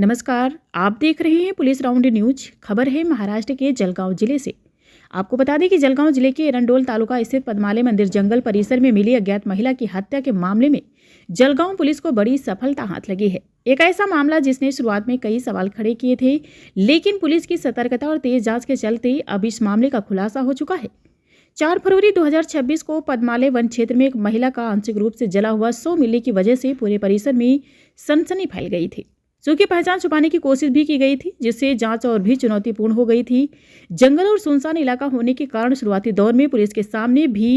नमस्कार, आप देख रहे हैं पुलिस राउंड न्यूज। खबर है महाराष्ट्र के जलगांव जिले से। आपको बता दें कि जलगांव जिले के एरंडोल तालुका स्थित पद्मालय मंदिर जंगल परिसर में मिली अज्ञात महिला की हत्या के मामले में जलगांव पुलिस को बड़ी सफलता हाथ लगी है। एक ऐसा मामला जिसने शुरुआत में कई सवाल खड़े किए थे, लेकिन पुलिस की सतर्कता और तेज जांच के चलते अब इस मामले का खुलासा हो चुका है। 4 फरवरी 2026 को पद्मालय वन क्षेत्र में एक महिला का आंशिक रूप से जला हुआ 100 मिलने की वजह से पूरे परिसर में सनसनी फैल गई थी। उसकी पहचान छुपाने की कोशिश भी की गई थी, जिससे जांच और भी चुनौतीपूर्ण हो गई थी। जंगल और सुनसान इलाका होने के कारण शुरुआती दौर में पुलिस के सामने भी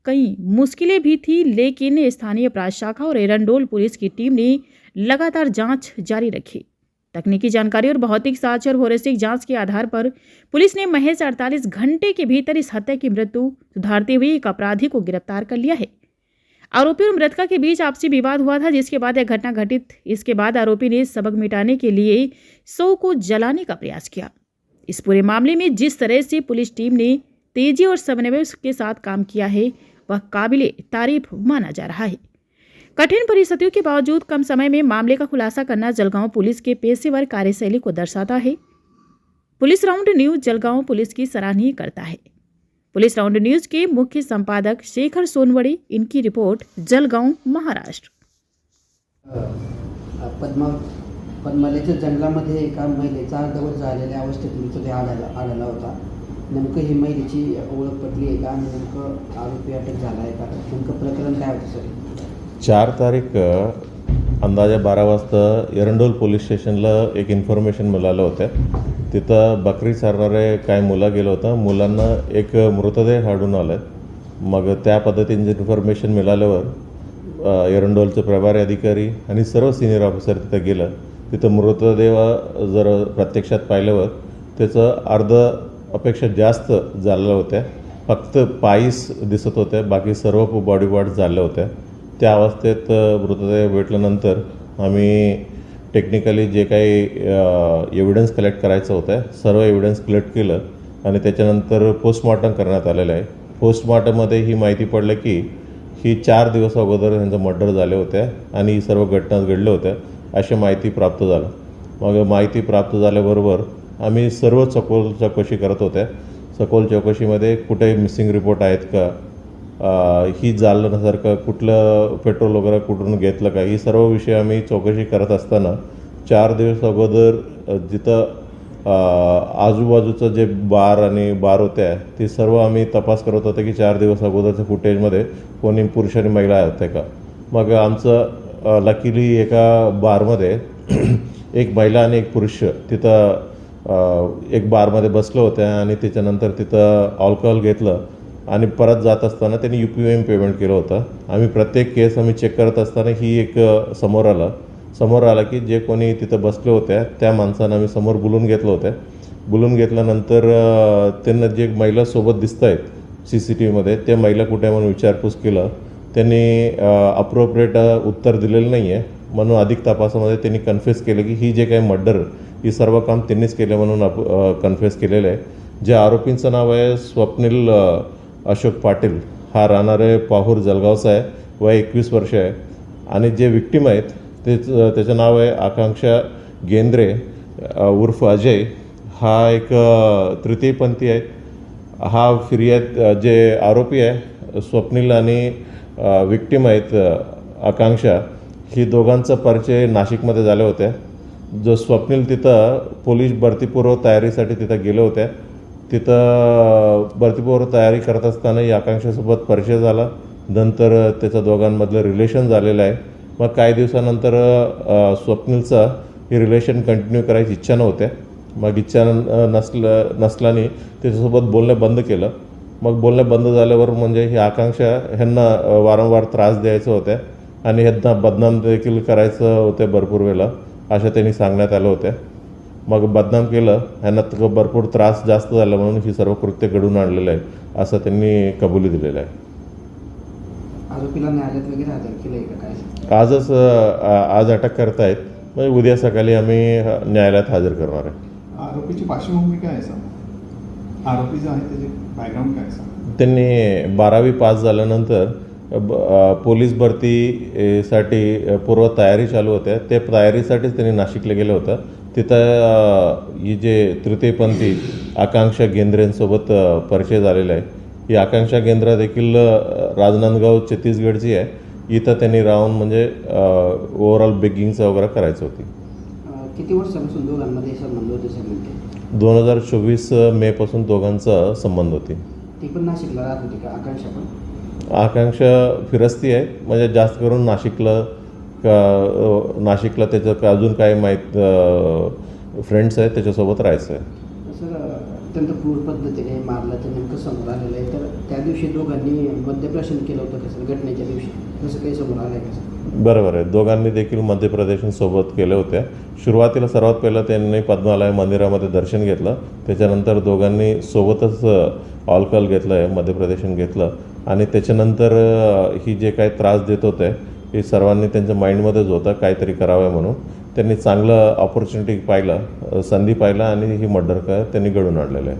कई मुश्किलें भी थी, लेकिन स्थानीय अपराध शाखा और एरंडोल पुलिस की टीम ने लगातार जांच जारी रखी। तकनीकी जानकारी और भौतिक साक्ष्य और फोरेंसिक जांच के आधार पर पुलिस ने महज 48 घंटे के भीतर इस हत्या की मृत्यु सुधारते हुए एक अपराधी को गिरफ्तार कर लिया है। आरोपी और मृतका के बीच आपसी विवाद हुआ था, जिसके बाद यह घटना घटित। इसके बाद आरोपी ने सबक मिटाने के लिए 100 को जलाने का प्रयास किया। इस पूरे मामले में जिस तरह से पुलिस टीम ने तेजी और समन्वय के साथ काम किया है, वह काबिले तारीफ माना जा रहा है। कठिन परिस्थितियों के बावजूद कम समय में मामले का खुलासा करना जलगांव पुलिस के पेशेवर कार्यशैली को दर्शाता है। Police round news Jalgaon police की सराहनीय करता है। पुलिस राउंड न्यूज के मुख्य संपादक शेखर सोनवड़े, इनकी रिपोर्ट, जलगांव, महाराष्ट्र। पद्मालयच्या जंगलामध्ये एका महिलेचा अर्धवट झालेल्या अवस्थेत मृतदेह आढळला होता। नेमकं ही महिलेची ओळख पटली आहे का आणि नेमकं आरोपी अटक झाला आहे का? नेमकं प्रकरण काय होतं सर? 4 तारीख अंदाजे 12 वाजता एरंडोल पोलीस स्टेशनला एक इन्फॉर्मेशन मिळालं होतं। तिथं बकरी चारणारे काही मुलं गेलं होतं। मुलांना एक मृतदेह आढळून आला। मग त्या पद्धतीने इन्फॉर्मेशन मिळाल्यावर एरंडोलचे प्रभारी अधिकारी आणि सर्व सिनियर ऑफिसर तिथं गेलं। तिथं मृतदेह जर प्रत्यक्षात पाहिल्यावर त्याचं अर्ध अपेक्षा जास्त झालेलं होतं। फक्त पायस दिसत होते, बाकी सर्व बॉडी पार्ट्स झाले होते। त्या अवस्थेत मृतदेह भेटल्यानंतर आम्ही टेक्निकली जे काही एव्हिडन्स कलेक्ट करायचं होतं सर्व एव्हिडन्स कलेक्ट केलं आणि त्याच्यानंतर पोस्टमॉर्टम करण्यात आलेलं आहे। पोस्टमॉर्टममध्ये ही माहिती पडलं की ही 4 दिवस अगोदर त्यांचं मर्डर झाले होते आणि ही सर्व घटना घडल्या होत्या अशी माहिती प्राप्त झालं। मग माहिती प्राप्त झाल्याबरोबर आम्ही सर्व सखोल चौकशी करत होते। सखोल चौकशीमध्ये कुठे मिसिंग रिपोर्ट आहेत का, ही जाळण्यासारखं कुठलं पेट्रोल वगैरे कुठून घेतलं का, ही सर्व विषय आम्ही चौकशी करत असताना 4 दिवस अगोदर जिथं आजूबाजूचं जे बार होते ते सर्व आम्ही तपास करत होते की 4 दिवस अगोदरच्या फुटेजमध्ये कोणी पुरुष आणि महिला होते का। मग आमचं लकीली एका बारमध्ये एक महिला आणि एक पुरुष तिथं एक बारमध्ये बसले होते आणि त्याच्यानंतर तिथं अल्कोहोल घेतलं आणि परत जात असताना त्यांनी UPM पेमेंट केलं होतं। आम्ही प्रत्येक केस आम्ही चेक करत असताना ही एक समोर आला की जे कोणी तिथं बसले होते त्या माणसांना आम्ही समोर बोलून घेतलं होतं। बोलून घेतल्यानंतर त्यांना जे महिला सोबत दिसत आहेत CCTVमध्ये त्या महिला कुठे म्हणून विचारपूस केलं। त्यांनी अप्रोप्रिएट उत्तर दिलेलं नाही आहे, म्हणून अधिक तपासामध्ये त्यांनी कन्फेस केलं की ही जे काही मर्डर ही सर्व काम त्यांनीच केलं म्हणून कन्फेस केलेलं आहे। ज्या आरोपींचं नाव आहे स्वप्नील अशोक पाटील, हा राहणारे पाहूर जलगावचा आहे, वय 21 वर्ष आहे। आणि जे विक्टिम आहेत त्याचं नाव आहे आकांक्षा गेंद्रे उर्फ अजय, हा एक तृतीयपंथी आहे। हा फिर्याद जे आरोपी आहे स्वप्नील आणि विक्टिम आहेत आकांक्षा, ही दोघांचा परिचय नाशिकमध्ये झाले होते। जो स्वप्नील तिथं पोलीस भरतीपूर्व तयारीसाठी तिथं गेले होते। तिथं भरतीपूर्व तयारी करत असताना या आकांक्षासोबत परिचय झाला। नंतर त्याचं दोघांमधलं रिलेशन झालेलं आहे। मग काही दिवसानंतर स्वप्नीलचं हे रिलेशन कंटिन्यू करायची इच्छा नव्हते। मग इच्छा नसल्याने त्याच्यासोबत बोलणं बंद केलं। मग बोलणं बंद झाल्यावर म्हणजे ही आकांक्षा ह्यांना वारंवार त्रास द्यायचं होते आणि ह्यांना बदनाम देखील करायचं होतं भरपूर वेळेला, असं त्यांनी सांगण्यात आलं होतं। मग बदनाम केलं, ह्यांना भरपूर त्रास जास्त झाला म्हणून ही सर्व कृत्य घडून आणलेलं आहे असं त्यांनी कबुली दिलेलं आहे। आरोपीला न्यायालयात वगैरे हजर केलं आहे का? आजच आज अटक करतायत, म्हणजे उद्या सकाळी आम्ही न्यायालयात हजर करणार आहे। आरोपीची पार्श्वभूमी काय आहे सर? आरोपी जो आहे त्याचे बॅकग्राऊंड काय आहे? त्यांनी 12वी पास झाल्यानंतर पोलीस भरतीसाठी पूर्व तयारी चालू होत्या. ते तयारीसाठीच त्यांनी नाशिकला गेलं होतं. तिथं ही जे तृतीयपंथी आकांक्षा गेंद्रेंसोबत परिचय झालेला आहे. ही आकांक्षा गेंद्रा देखील राजनांदगाव छत्तीसगडची आहे. इथं त्यांनी राहून म्हणजे ओव्हरऑल बेगिंगचं वगैरे करायचं होती. किती वर्षापासून दोघांमध्ये संबंध होते सगळे? 2024 मेपासून दोघांचा संबंध होती. ती पण नाशिकला राहत होती का आकांक्षा पण? आकांक्षा फिरस्ती आहे, म्हणजे जास्त करून नाशिकला त्याचं अजून काय माहीत फ्रेंड्स आहेत त्याच्यासोबत राहायचं आहे. सर अत्यंत क्रूर पद्धतीने मारलं तर नेमकं समोर आलेलं आहे. तर त्या दिवशी दोघांनी मद्यप्राशन केलं होतं का सर घटनेच्या दिवशी? तसं काही समोर आलं आहे का सर? बरोबर आहे. दोघांनी देखील मध्यप्रदेशांसोबत केल्या होत्या. सुरुवातीला सर्वात पहिलं त्यांनी पद्मालय मंदिरामध्ये दर्शन घेतलं. त्याच्यानंतर दोघांनी सोबतच अल्कोहोल घेतलं आहे, मध्यप्रदेशन घेतलं आणि त्याच्यानंतर ही जे काही त्रास देत होते हे सर्वांनी त्यांच्या माइंडमध्येच होतं काहीतरी करावं म्हणून. त्यांनी चांगलं ऑपॉर्च्युनिटी पाहिलं, संधी पाहिलं आणि ही मर्डर त्यांनी घडून आणलेलं आहे.